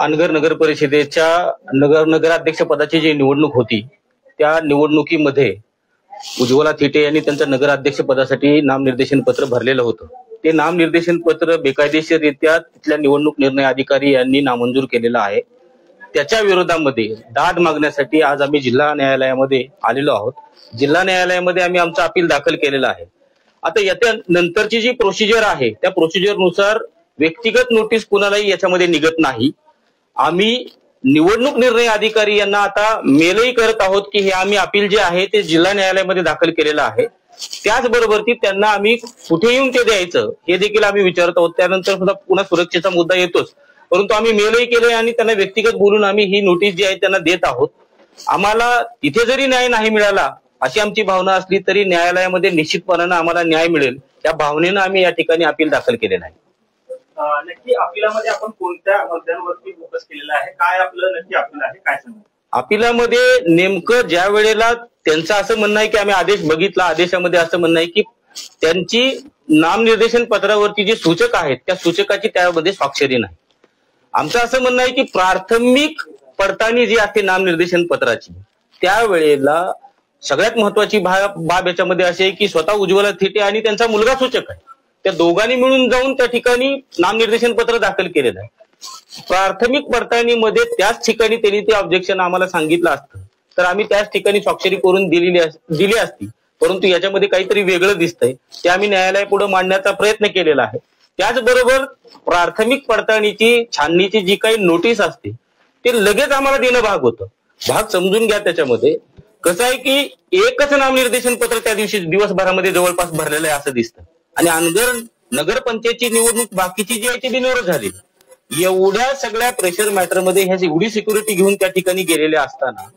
अनगर नगर परिषदेच्या नगराध्यक्ष पदाची जी निवडणूक होती त्या निवडणुकीमध्ये उज्ज्वला थिटे यांनी त्यांचं नगराध्यक्ष पदासाठी नामनिर्देशन पत्र भरलेलं होतं। ते नामनिर्देशन पत्र बेकायदेशीररित्या तिथल्या निवडणूक निर्णय अधिकारी यांनी नामंजूर केलेलं आहे। त्याच्या विरोधामध्ये दाद मागण्यासाठी आज आम्ही जिल्हा न्यायालयामध्ये आलेलो आहोत। जिल्हा न्यायालयामध्ये आम्ही आमचं अपील दाखल केलेलं आहे। आता याच्या नंतरची जी प्रोसिजर आहे त्या प्रोसिजरनुसार व्यक्तिगत नोटीस कुणालाही याच्यामध्ये निघत नाही। आम्ही निवडणूक निर्णय अधिकारी यांना आता मेलही करत आहोत की हे आम्ही अपील जे आहे ते जिल्हा न्यायालयामध्ये दाखल केलेलं आहे। त्याचबरोबर त्यांना आम्ही कुठे येऊन ते द्यायचं हे देखील आम्ही विचारत आहोत। त्यानंतर सुद्धा पुन्हा सुरक्षेचा मुद्दा येतोच, परंतु आम्ही मेलही केले आणि त्यांना व्यक्तिगत बोलून आम्ही ही नोटीस जी आहे त्यांना देत आहोत। आम्हाला तिथे जरी न्याय नाही मिळाला अशी आमची भावना असली तरी न्यायालयामध्ये निश्चितपणाने आम्हाला न्याय मिळेल या भावनेनं आम्ही या ठिकाणी अपील दाखल केलेलं आहे। नक्की अपिलामध्ये आपण कोणत्या मुद्द्यांवरती फोकस केलेला आहे, काय आपलं नक्की अपील आहे, काय सांगा? अपिलामध्ये नेमकं ज्या वेळेला त्यांचं असं म्हणणं आहे की आम्ही आदेश बघितला, आदेशामध्ये असं म्हणणं आहे की त्यांची नामनिर्देशन पत्रावरती जे सूचक आहेत त्या सूचकाची त्यामध्ये स्वाक्षरी नाही। आमचं असं म्हणणं आहे की प्राथमिक पडताळणी जी असते नामनिर्देशन पत्राची त्यावेळेला सगळ्यात महत्वाची बाब याच्यामध्ये अशी आहे की स्वतः उज्ज्वला थिटे आणि त्यांचा मुलगा सूचक आहे, त्या दोघांनी मिळून जाऊन त्या ठिकाणी नामनिर्देशन पत्र दाखल केलेलं आहे। प्राथमिक पडताळणीमध्ये त्याच ठिकाणी त्यांनी ते ऑब्जेक्शन आम्हाला सांगितलं असतं तर आम्ही त्याच ठिकाणी स्वाक्षरी करून दिली असती, परंतु याच्यामध्ये काहीतरी वेगळं दिसतंय ते आम्ही न्यायालयापुढे मांडण्याचा प्रयत्न केलेला आहे। त्याचबरोबर प्राथमिक पडताळणीची छाननीची जी काही नोटीस असते ते लगेच आम्हाला देणं भाग होतं। भाग समजून घ्या, त्याच्यामध्ये कसं आहे की एकच नामनिर्देशन पत्र त्या दिवशी दिवसभरामध्ये जवळपास भरलेलं आहे असं दिसतं आणि अनगर नगरपंचायतची निवडणूक बाकीची जी आहे ती बिनविरोध झाली। एवढ्या सगळ्या प्रेशर मॅटरमध्ये ह्याची एवढी सिक्युरिटी घेऊन त्या ठिकाणी गेलेले असताना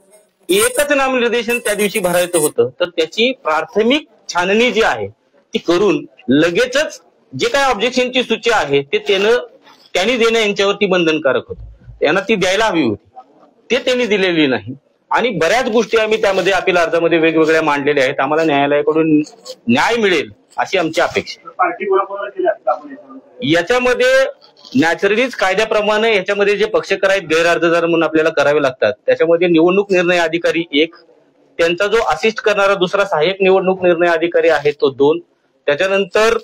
एकच नामनिर्देशन त्या दिवशी भरायचं होतं तर त्याची प्राथमिक छाननी जी आहे ती करून लगेचच जे काही ऑब्जेक्शनची सूची आहे ते त्यांनी देणं यांच्यावरती बंधनकारक होतं, त्यांना ती द्यायला हवी होती, ते त्यांनी दिलेली नाही। आणि बऱ्याच गोष्टी आम्ही त्यामध्ये अपील अर्जामध्ये वेगवेगळ्या मांडलेल्या आहेत। आम्हाला न्यायालयाकडून न्याय मिळेल अशी आमची अपेक्षा। याच्यामध्ये नॅचरलीच कायद्याप्रमाणे याच्यामध्ये जे पक्षकार आहेत गैरअर्जदार म्हणून आपल्याला करावे लागतात, त्याच्यामध्ये निवडणूक निर्णय अधिकारी एक, त्यांचा जो असिस्ट करणारा दुसरा सहाय्यक निवडणूक निर्णय अधिकारी आहे तो 2, त्याच्यानंतर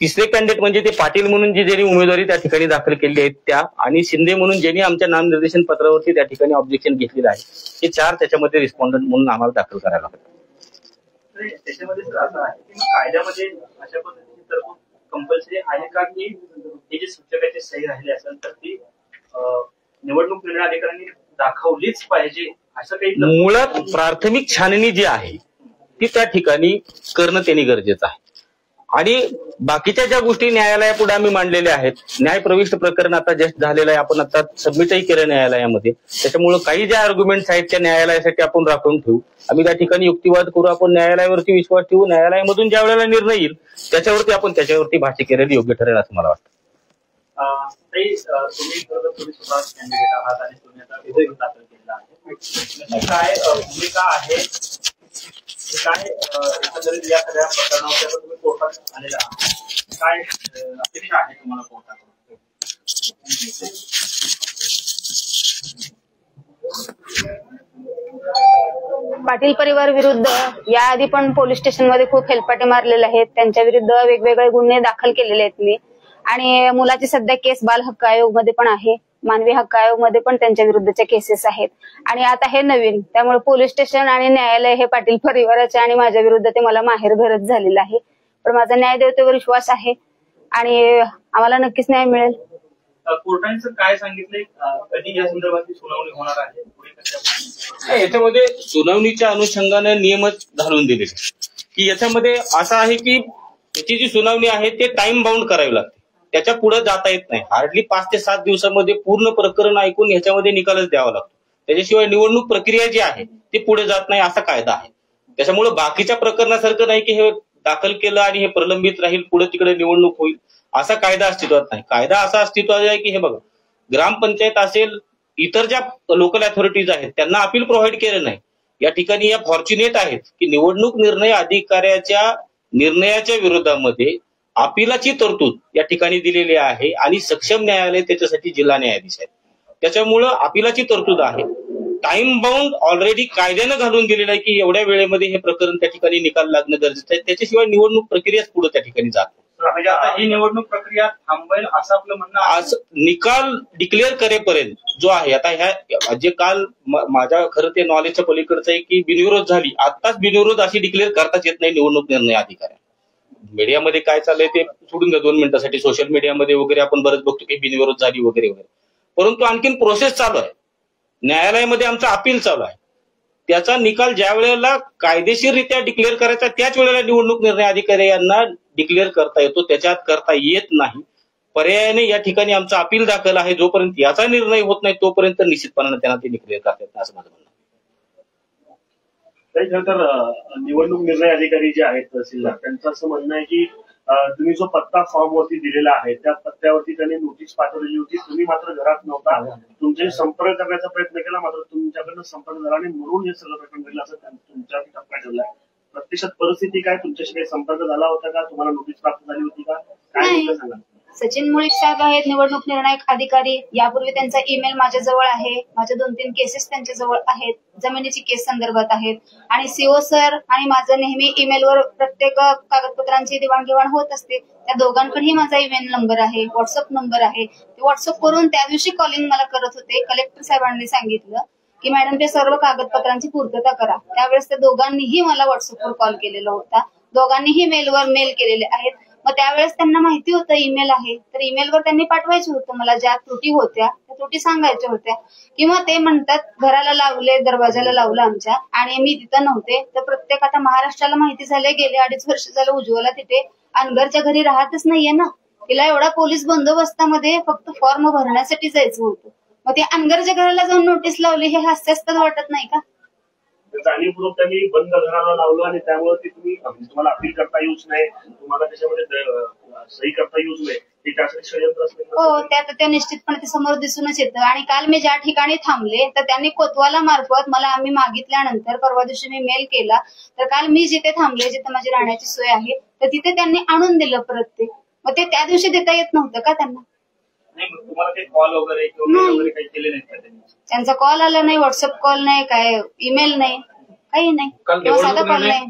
तिसरे कॅन्डिडेट म्हणजे ते पाटील म्हणून ज्यांनी उमेदवारी त्या ठिकाणी दाखल केली आहे त्या, आणि शिंदे म्हणून ज्यांनी आमच्या नामनिर्देशन पत्रावरती त्या ठिकाणी ऑब्जेक्शन घेतलेलं आहे, हे 4 त्याच्यामध्ये रिस्पॉन्डंट म्हणून आम्हाला दाखल करायला लागतं। त्याच्यामध्ये असं आहे की कायद्यामध्ये अशा पद्धतीची तरतूद कंपल्सरी आहे का की हे जे सूचकाची सही राहिली असेल तर ती निवडणूक निर्णय अधिकाऱ्यांनी दाखवलीच पाहिजे असं काही? मुळात प्राथमिक छाननी जी आहे ती त्या ठिकाणी करणं त्यांनी गरजेचं आहे आणि बाकीच्या ज्या गोष्टी न्यायालयापुढे आम्ही मांडलेल्या आहेत, न्यायप्रविष्ट प्रकरण आता जस्ट झालेलं आहे, आपण आता सबमिटही केलं न्यायालयामध्ये, त्याच्यामुळे काही ज्या आर्ग्युमेंट्स आहेत त्या न्यायालयासाठी आपण राखून ठेवू। आम्ही त्या ठिकाणी युक्तिवाद करू, आपण न्यायालयावरती विश्वास ठेवू, न्यायालयामधून ज्या वेळेला निर्णय येईल त्याच्यावरती भाष्य केलेलं योग्य ठरेल असं मला वाटतं। तुम्ही स्वतः कॅन्डिडेट आहात आणि तुम्ही आता विधेयक दाखल केलेलं आहे, काय भूमिका आहे, काय एकंदरीत या सगळ्या प्रकरणावर तुम्ही कोर्टात आलेला आहात, काय अपेक्षा आहे तुम्हाला कोर्टाकडून? पाटील परिवार विरुद्ध याआधी पण पोलीस स्टेशनमध्ये खूप हेलपाटे मारलेले आहेत, त्यांच्या विरुद्ध वेगवेगळे गुन्हे दाखल केलेले आहेत मी, आणि मुलाची सध्या केस बाल हक्क आयोग मध्ये पण आहे, मानवी हक्क आयोग मध्ये पण त्यांच्या विरुद्धच्या केसेस आहेत, आणि आता हे नवीन, त्यामुळे पोलीस स्टेशन आणि न्यायालय हे पाटील परिवाराचे आणि माझ्या विरुद्ध ते मला माहेर घरच झालेलं आहे। पण माझा न्यायदेवतेवर विश्वास आहे आणि आम्हाला नक्कीच न्याय मिळेल। कोर्टाने काय सांगितलंय, कधी या संदर्भातली सुनावणी होणार आहे, पुढे याच्यामध्ये सुनावणीच्या अनुषंगाने नियमच घालून दिले की याच्यामध्ये असं आहे की त्याची जी सुनावणी आहे ते टाइम बाउंड करावी लागते, त्याच्या पुढे जाता येत नाही। हार्डली 5 ते 7 दिवसामध्ये पूर्ण प्रकरण ऐकून ह्याच्यामध्ये निकालच द्यावा लागतो, त्याच्याशिवाय निवडणूक प्रक्रिया जी आहे ती पुढे जात नाही असा कायदा आहे। त्याच्यामुळे बाकीच्या प्रकरणासारखं नाही की हे दाखल केलं आणि हे प्रलंबित राहील, पुढे तिकडे निवडणूक होईल, असा कायदा अस्तित्वात नाही। कायदा असा अस्तित्वात आहे की हे बघा, ग्रामपंचायत असेल, इतर ज्या लोकल अथॉरिटीज आहेत त्यांना अपील प्रोव्हाइड केलं नाही। या ठिकाणी या फॉर्च्युनेट आहेत की निवडणूक निर्णय अधिकाऱ्याच्या निर्णयाच्या विरोधामध्ये अपिलाची तरतूद या ठिकाणी दिलेली आहे आणि सक्षम न्यायालय त्याच्यासाठी जिल्हा न्यायाधीश आहे. त्याच्यामुळं अपिलाची तरतूद आहे. टाइम बाउंड ऑलरेडी कायद्यानं घालून दिलेलं आहे की एवढ्या वेळेमध्ये हे प्रकरण त्या ठिकाणी निकाल लागणं गरजेचं आहे. त्याच्याशिवाय निवडणूक प्रक्रियाच पुढे त्या ठिकाणी जात म्हणजे आता ही निवडणूक प्रक्रिया थांबवेल असं आपलं म्हणणं आहे. आज निकाल डिक्लेअर करेपर्यंत जो आहे आता ह्या जे काल माझ्या खरं ते नॉलेजच्या पलीकडचं आहे की बिनविरोध झाली. आताच बिनविरोध अशी डिक्लेअर करताच येत नाही निवडणूक निर्णय अधिकारी. मीडियामध्ये काय चाललंय ते सोडून घ्या 2 मिनिटासाठी. सोशल मीडियामध्ये वगैरे आपण बरंच बघतो की बिनविरोध झाली वगैरे वगैरे, परंतु आणखीन प्रोसेस चालू आहे. न्यायालयामध्ये आमचं अपील चालू आहे. त्याचा निकाल ज्या वेळेला कायदेशीररित्या डिक्लेअर करायचा त्याच वेळेला निवडणूक निर्णय अधिकारी यांना डिक्लेअर करता येतो. त्याच्यात करता येत नाही. पर्यायाने या ठिकाणी आमचं अपील दाखल आहे. जोपर्यंत याचा निर्णय होत नाही तोपर्यंत निश्चितपणाने त्यांना ते डिक्लेअर करता येत नाही असं माझं म्हणणं आहे. खरं तर निवडणूक निर्णय अधिकारी जे आहेत तहसीलदार त्यांचं असं म्हणणं आहे की तुम्ही जो पत्ता फॉर्म वरती दिलेला आहे त्या पत्त्यावरती त्यांनी नोटीस पाठवलेली होती. तुम्ही मात्र घरात नव्हता. तुमच्याशी संपर्क करण्याचा प्रयत्न केला मात्र तुमच्याकडनं संपर्क झाला आणि म्हणून हे सगळं प्रकरण घडलं असं तुमच्या टप्प्यात ठरलाय. प्रत्यक्षात परिस्थिती काय? तुमच्याशी काही संपर्क झाला होता का? तुम्हाला नोटीस प्राप्त झाली होती का? काय सांगा. सचिन मुळीक साहेब आहेत निवडणूक निर्णायक अधिकारी. यापूर्वी त्यांचा ईमेल माझ्याजवळ आहे. माझ्या 2-3 केसेस त्यांच्याजवळ आहेत. जमिनीची केस संदर्भात आहेत. आणि सीओ सर आणि माझं नेहमी ईमेलवर प्रत्येक कागदपत्रांची देवाणघेवाण होत असते. त्या दोघांकडेही माझा ईमेल नंबर आहे, व्हॉट्सअप नंबर आहे. ते व्हॉट्सअप करून त्या दिवशी कॉलिंग मला करत होते. कलेक्टर साहेबांनी सांगितलं की मॅडम ते सर्व कागदपत्रांची पूर्तता करा. त्यावेळेस त्या दोघांनीही मला व्हॉट्सअपवर कॉल केलेला होता. दोघांनीही मेलवर मेल केलेले आहेत. मग त्यावेळेस त्यांना माहिती होतं ईमेल आहे तर ईमेलवर त्यांनी पाठवायचं होतं मला ज्या त्रुटी होत्या त्या त्रुटी सांगायच्या होत्या. किंवा ते म्हणतात घराला लावले, दरवाजाला लावलं आमच्या आणि मी तिथं नव्हते. तर प्रत्येक आता महाराष्ट्राला माहिती झालंय गेले 2.5 वर्ष झालं उज्ज्वला तिथे अनगरच्या घरी राहतच नाहीये ना. तिला एवढा पोलीस बंदोबस्तामध्ये फक्त फॉर्म भरण्यासाठी जायचं होतं. मग ते अनगरच्या घराला जाऊन नोटीस लावली हे हास्यास्पद वाटत नाही का? जाणीवपूर्वक त्यांनी बंद घराला लावलं आणि त्यामुळे ते तुम्हाला अपील करता येऊच नाही, तुम्हाला त्याच्यामध्ये सही करता येऊच नाही हे त्यासाठी षडयंत्र असते. हो त्या निश्चितपणे ते समोर दिसूनच येतं. आणि काल मी ज्या ठिकाणी थांबले तर त्यांनी कोतवाला मार्फत मला आम्ही मागितल्यानंतर परवा दिवशी मी मेल केला. तर काल मी जिथे थांबले जिथे माझी राहण्याची सोय आहे तर तिथे त्यांनी आणून दिलं परत ते. मग ते त्या दिवशी देता येत नव्हतं का त्यांना? तुम्हाला काही कॉल वगैरे किंवा काही केले नाहीत का त्यांनी? त्यांचा कॉल आला नाही, व्हॉट्सअप कॉल नाही, काय ईमेल नाही, काही नाही.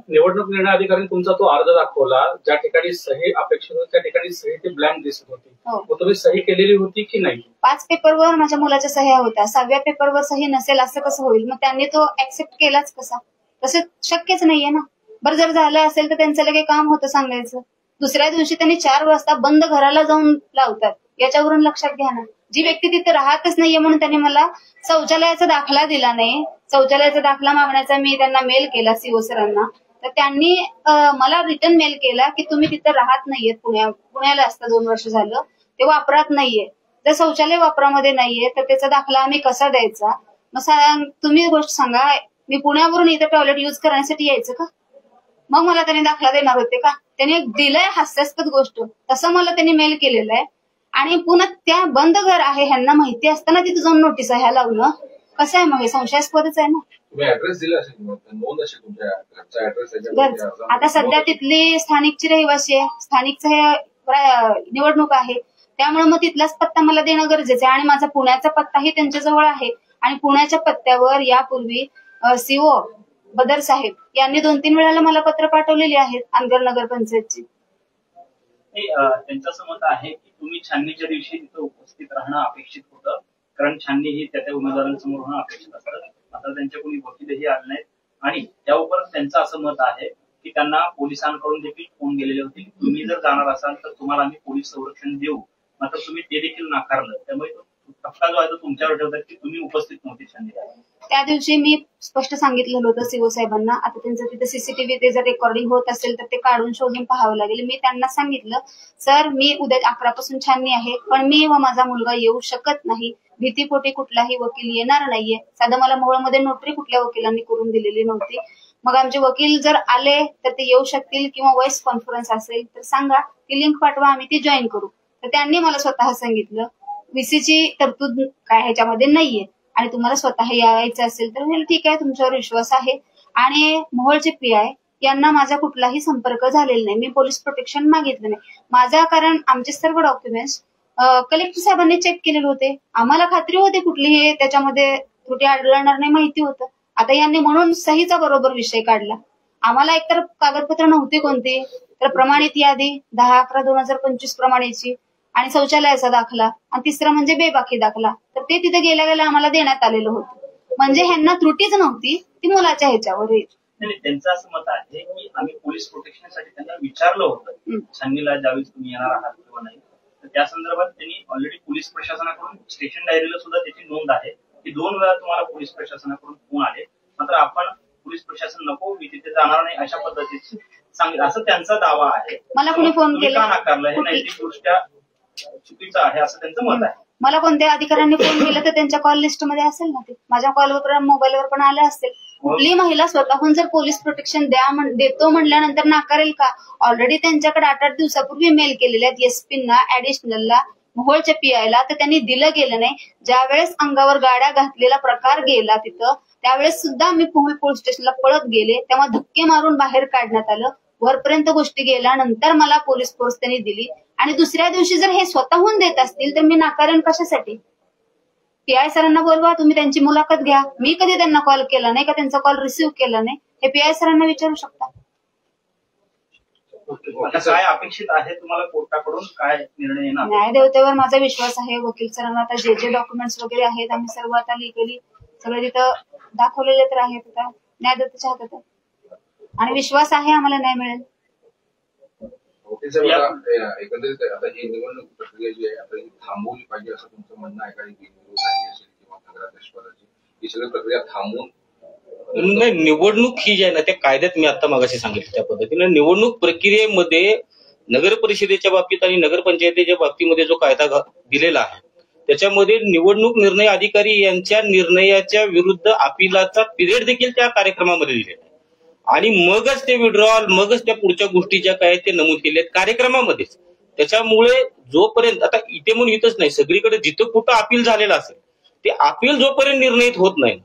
निवडणूक निर्णय अधिकाऱ्यांनी तुमचा तो अर्ज दाखवला ज्या ठिकाणी सही अपेक्षित होती त्या ठिकाणी सही ती ब्लँक दिसत होती. मग तुम्ही सही केलेली होती की नाही? 5 पेपरवर माझ्या मुलाच्या सह्या होत्या. 6व्या पेपरवर सही नसेल असं कसं होईल? मग त्यांनी तो ऍक्सेप्ट केलाच कसा? तसं शक्यच नाहीये ना. बरं जर झालं असेल तर त्यांचं लगे काम होतं सांगायचं. दुसऱ्या दिवशी त्यांनी 4 वाजता बंद घराला जाऊन लावतात. याच्यावरून लक्षात घ्या ना. जी व्यक्ती तिथे राहतच नाहीये म्हणून त्यांनी मला शौचालयाचा दाखला दिला नाही. शौचालयाचा दाखला मागण्याचा मी त्यांना मेल केला सीओ सरांना. तर त्यांनी मला रिटर्न मेल केला की तुम्ही तिथे राहत नाहीये, पुण्याला असतं 2 वर्ष झालं, ते वापरात नाहीये. जर शौचालय वापरामध्ये नाहीये तर त्याचा दाखला आम्ही कसा द्यायचा? मग तुम्ही गोष्ट सांगा, मी पुण्यावरून इथं टॉयलेट युज करण्यासाठी यायचं का? मग मला त्यांनी दाखला देणार होते का? त्यांनी दिलंय हास्यास्पद गोष्ट. तसं मला त्यांनी मेल केलेलं आहे. आणि पुन्हा त्या बंद घर आहे ह्यांना माहिती असताना तिथे जाऊन नोटीस ह्या लावणं कसं आहे? मग हे संशयास्पदच आहे ना. तुम्ही ऍड्रेस दिला असेल, नोंद असेल तुमच्या घरचा ऍड्रेस. आता सध्या तिथली स्थानिकची रहिवासी आहे. स्थानिकचं हे निवडणूक आहे त्यामुळे मग तिथलाच पत्ता मला देणं गरजेचं आहे. आणि माझा पुण्याचा पत्ताही त्यांच्याजवळ आहे. आणि पुण्याच्या पत्त्यावर यापूर्वी सीओ बदर साहेब यांनी 2-3 वेळेला मला पत्र पाठवलेली आहेत अनगर नगरपंचायतची. त्यांचं असं मत आहे की तुम्ही छाननीच्या दिवशी तिथं उपस्थित राहणं अपेक्षित होतं कारण छाननी ही त्या उमेदवारांसमोर होणं अपेक्षित असतं. मात्र त्यांच्या कोणी वकीलही आले नाहीत. आणि त्यावर त्यांचं असं मत आहे की त्यांना पोलिसांकडून देखील फोन गेलेले होते की तुम्ही जर जाणार असाल तर तुम्हाला आम्ही पोलीस संरक्षण देऊ. मात्र तुम्ही ते देखील नाकारलं. त्यामुळे टप्पा जो आहे तो तुमच्यावर ठेवतात की तुम्ही उपस्थित नव्हते छाननीला. त्या दिवशी मी स्पष्ट सांगितलेलं होतं सीओ साहेबांना. आता त्यांचं तिथे सीसीटीव्ही ते जर रेकॉर्डिंग होत असेल तर ते काढून शोधून पाहावं लागेल. मी त्यांना सांगितलं सर मी उद्या 11 पासून छाननी आहे पण मी व माझा मुलगा येऊ शकत नाही. भीतीपोटी कुठलाही वकील येणार नाहीये. साधं मला मोहोळमध्ये नोटरी कुठल्या वकिलांनी करून दिलेली नव्हती. मग आमचे वकील जर आले तर ते येऊ शकतील किंवा व्हॉइस कॉन्फरन्स असेल तर सांगा, ती लिंक पाठवा, आम्ही ती जॉईन करू. तर त्यांनी मला स्वतः सांगितलं व्हीसीची तरतूद काय ह्याच्यामध्ये नाहीये आणि तुम्हाला स्वतः यायचं असेल तर ठीक आहे, तुमच्यावर विश्वास आहे. आणि मोहोळचे पीआय यांना माझा कुठलाही संपर्क झालेला नाही. मी पोलीस प्रोटेक्शन मागितलं नाही. माझा कारण आमचे सर्व डॉक्युमेंट्स कलेक्टर साहेबांनी चेक केलेले होते. आम्हाला खात्री होती कुठलीही त्याच्यामध्ये त्रुटी आढळणार नाही, माहिती होतं. आता यांनी म्हणून सहीचा बरोबर विषय काढला. आम्हाला एकतर कागदपत्र नव्हती कोणती, तर प्रमाणित यादी 10/11/2025 प्रमाणेची आणि शौचालयाचा दाखला आणि तिसरं म्हणजे बेबाकी दाखला, तर ते तिथे गेल्या गेल्या आम्हाला देण्यात आलेलं होतं. म्हणजे ह्यांना त्रुटीच नव्हती, ती मुलाच्या ह्याच्यावर. नाही, त्यांचं असं मत आहे की आम्ही पोलीस प्रोटेक्शनसाठी त्यांना विचारलं होतं छाननीला ज्यावेळेस तुम्ही येणार आहात किंवा नाही, तर त्या संदर्भात त्यांनी ऑलरेडी पोलीस प्रशासनाकडून स्टेशन डायरीला सुद्धा त्याची नोंद आहे की 2 वेळा तुम्हाला पोलीस प्रशासनाकडून फोन आले, मात्र आपण पोलीस प्रशासन नको, मी तिथे जाणार नाही अशा पद्धतीचे सांगितलं, असं त्यांचा दावा आहे. मला कोणी फोन केला? का नाकारलं? हे नैतिकदृष्ट्या चुकीचं आहे असं त्यांचं मत आहे. मला कोणत्या अधिकाऱ्यांनी फोन केला तर त्यांच्या कॉल लिस्टमध्ये असेल ना, ते माझ्या कॉलवर मोबाईलवर पण आले असतील. कुठली महिला स्वतःहून जर पोलीस प्रोटेक्शन देतो म्हणल्यानंतर नाकारेल का? ऑलरेडी त्यांच्याकडे 8 दिवसापूर्वी मेल केलेले आहेत एसपींना, ऍडिशनलला, मोहोळच्या पीआयला, तर त्यांनी दिलं गेलं नाही. ज्यावेळेस अंगावर गाड्या घातलेला प्रकार गेला तिथं, त्यावेळेस सुद्धा मी मोहोळ पोलीस स्टेशनला पळत गेले, तेव्हा धक्के मारून बाहेर काढण्यात आलं. वरपर्यंत गोष्टी गेल्यानंतर मला पोलीस फोर्स त्यांनी दिली आणि दुसऱ्या दिवशी जर हे स्वतःहून देत असतील तर मी नाकारण कशासाठी? पीआय सरांना बोलवा, तुम्ही त्यांची मुलाखत घ्या. मी कधी त्यांना कॉल केला नाही का त्यांचा कॉल रिसिव्ह केला नाही, हे पीआय सरांना विचारू शकता. काय अपेक्षित आहे तुम्हाला कोर्टाकडून, काय निर्णय येणार? न्यायदेवतेवर माझा विश्वास आहे. वकील सरांना आता जे डॉक्युमेंट्स वगैरे आहेत आम्ही सर्व आता लिगली सगळे तिथं दाखवलेले तर आहेत, आता न्यायदेवतेच्या हातात आहे आणि विश्वास आहे आम्हाला न्याय मिळेल. एकंदरीत आता ही निवडणूक प्रक्रिया जी आहे आता ही थांबवली पाहिजे असं तुमचं म्हणणं आहे का? किंवा नगराध्यक्षपदाची ही सगळी प्रक्रिया थांबवून नाही, निवडणूक ही जी आहे ना, त्या कायद्यात मी आता मागाशी सांगितलं त्या पद्धतीने निवडणूक प्रक्रियेमध्ये नगर परिषदेच्या बाबतीत आणि नगरपंचायतीच्या बाबतीमध्ये जो कायदा दिलेला आहे त्याच्यामध्ये निवडणूक निर्णय अधिकारी यांच्या निर्णयाच्या विरुद्ध अपिलाचा पिरियड देखील त्या कार्यक्रमामध्ये दिलेला आहे आणि मगच ते विड्रॉल, मगच त्या पुढच्या गोष्टी ज्या काय ते नमूद केले आहेत कार्यक्रमामध्येच. त्याच्यामुळे जोपर्यंत आता इथे म्हणून इथंच नाही, सगळीकडे जिथं कुठं अपील झालेलं असेल ते अपील जोपर्यंत निर्णयित होत नाही,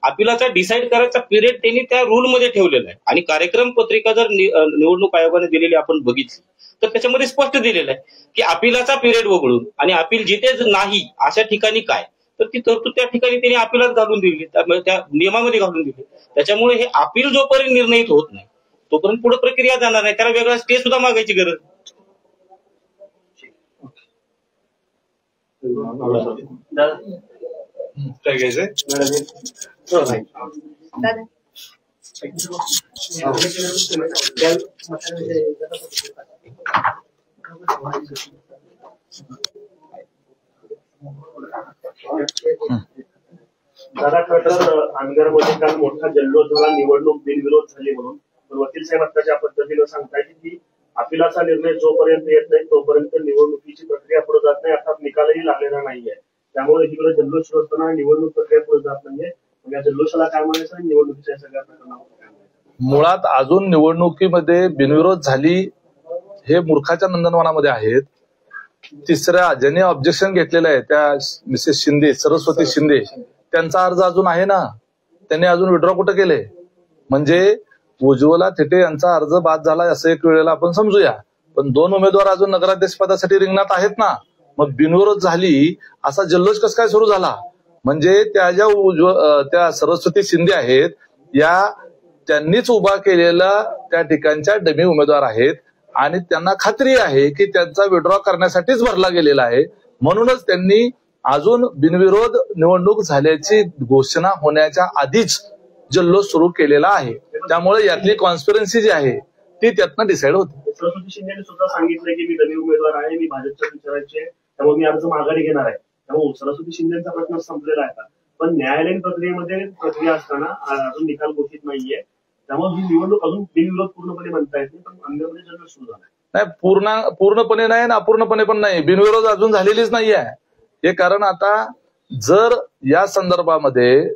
अपिलाचा डिसाईड करायचा पिरियड त्यांनी त्या रूलमध्ये ठेवलेला आहे. आणि कार्यक्रम पत्रिका जर निवडणूक आयोगाने दिलेली आपण बघितली तर त्याच्यामध्ये स्पष्ट दिलेलं आहे की अपिलाचा पिरियड वगळून आणि अपील जिथेच नाही अशा ठिकाणी काय, तर ती तरतूद त्या ठिकाणी त्यांनी अपिलात घालून दिली, त्यामुळे त्या नियमामध्ये घालून दिली. त्याच्यामुळे हे अपील जोपर्यंत निर्णयित होत नाही तोपर्यंत पुढे प्रक्रिया जाणार नाही, त्याला वेगळा स्टे सुद्धा मागायची गरज. काय घ्यायचंय? दादा, खरं तर अनगरमध्ये काल मोठा जल्लोष झाला, निवडणूक बिनविरोध झाली म्हणून. पण वकील साहेब आता ज्या पद्धतीनं सांगताय की अपिलाचा निर्णय जोपर्यंत येत नाही तोपर्यंत निवडणुकीची प्रक्रिया पुढे जात नाही, अर्थात निकालही लागलेला नाहीये. त्यामुळे इकडे जल्लोष सुरू असताना निवडणूक प्रक्रिया पुढे जात नाहीये. या जल्लोषाला काय म्हणायचं आणि निवडणुकीच्या सगळ्या प्रकरणावर काय म्हणायचं? मुळात अजून निवडणुकीमध्ये बिनविरोध झाली हे मूर्खाच्या नंदनवनामध्ये आहेत. तिसऱ्या ज्यांनी ऑब्जेक्शन घेतलेलं आहे त्या मिसेस शिंदे, सरस्वती शिंदे, त्यांचा अर्ज अजून आहे ना, त्यांनी अजून विड्रॉ कुठं केले? म्हणजे उज्ज्वला थिटे यांचा अर्ज बाद झाला असं एक वेळेला आपण समजूया, पण 2 उमेदवार अजून नगराध्यक्ष पदासाठी रिंगणात आहेत ना, मग बिनविरोध झाली असा जल्लोष कसं काय सुरू झाला? म्हणजे त्या सरस्वती शिंदे आहेत या त्यांनीच उभा केलेला त्या ठिकाणच्या डमी उमेदवार आहेत आणि त्यांना खात्री आहे की त्यांचा विड्रॉ करण्यासाठीच भरला गेलेला आहे. म्हणूनच त्यांनी अजून बिनविरोध निवडणूक झाल्याची घोषणा होण्याच्या आधीच जल्लोष सुरू केलेला आहे. त्यामुळे यातली कॉन्स्पिरन्सी जी आहे ती त्यातनं डिसाईड होते. सरस्वती शिंदेने सुद्धा सांगितलं की मी डमी उमेदवार आहे, मी भाजपच्या विचाराचे, त्यामुळे मी अर्ज माघारी घेणार आहे. त्यामुळे सरस्वती शिंदेचा प्रश्न संपलेला आहे. पण न्यायालयीन प्रक्रियेमध्ये प्रक्रिया असताना अजून निकाल घोषित नाहीये, त्यामुळे ही निवडणूक अजून बिनविरोध पूर्णपणे म्हणता येत नाही. पण अंगमध्ये जल्लोष सुरू झाला नाही, पूर्णपणे नाही ना अपूर्णपणे पण नाही, बिनविरोध अजून झालेलीच नाहीये. हे कारण आता जर या संदर्भामध्ये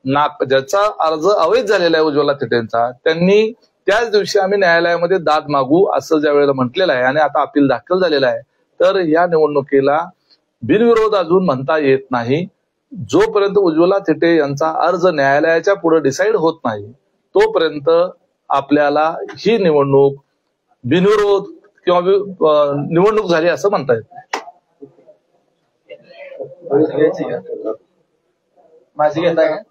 ज्याचा अर्ज अवैध झालेला आहे उज्ज्वला थिटेंचा, त्यांनी त्याच दिवशी आम्ही न्यायालयामध्ये दाद मागू असं ज्या वेळेला म्हटलेलं आहे आणि आता अपील दाखल झालेलं आहे, तर या निवडणुकीला बिनविरोध अजून म्हणता येत नाही. जोपर्यंत उज्ज्वला थिटे यांचा अर्ज न्यायालयाच्या पुढे डिसाईड होत नाही तोपर्यंत आपल्याला ही निवडणूक बिनविरोध किंवा निवडणूक झाली असं म्हणता येत माझी घेता का?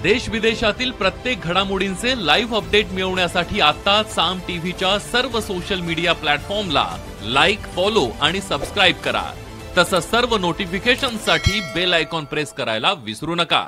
देश विदेशातील प्रत्येक घडामोडींचे लाईव्ह अपडेट मिळवण्यासाठी आता साम टीव्हीच्या सर्व सोशल मीडिया प्लॅटफॉर्मला लाईक, फॉलो आणि सबस्क्राईब करा. तसंच सर्व नोटिफिकेशनसाठी बेल आयकॉन प्रेस करायला विसरू नका.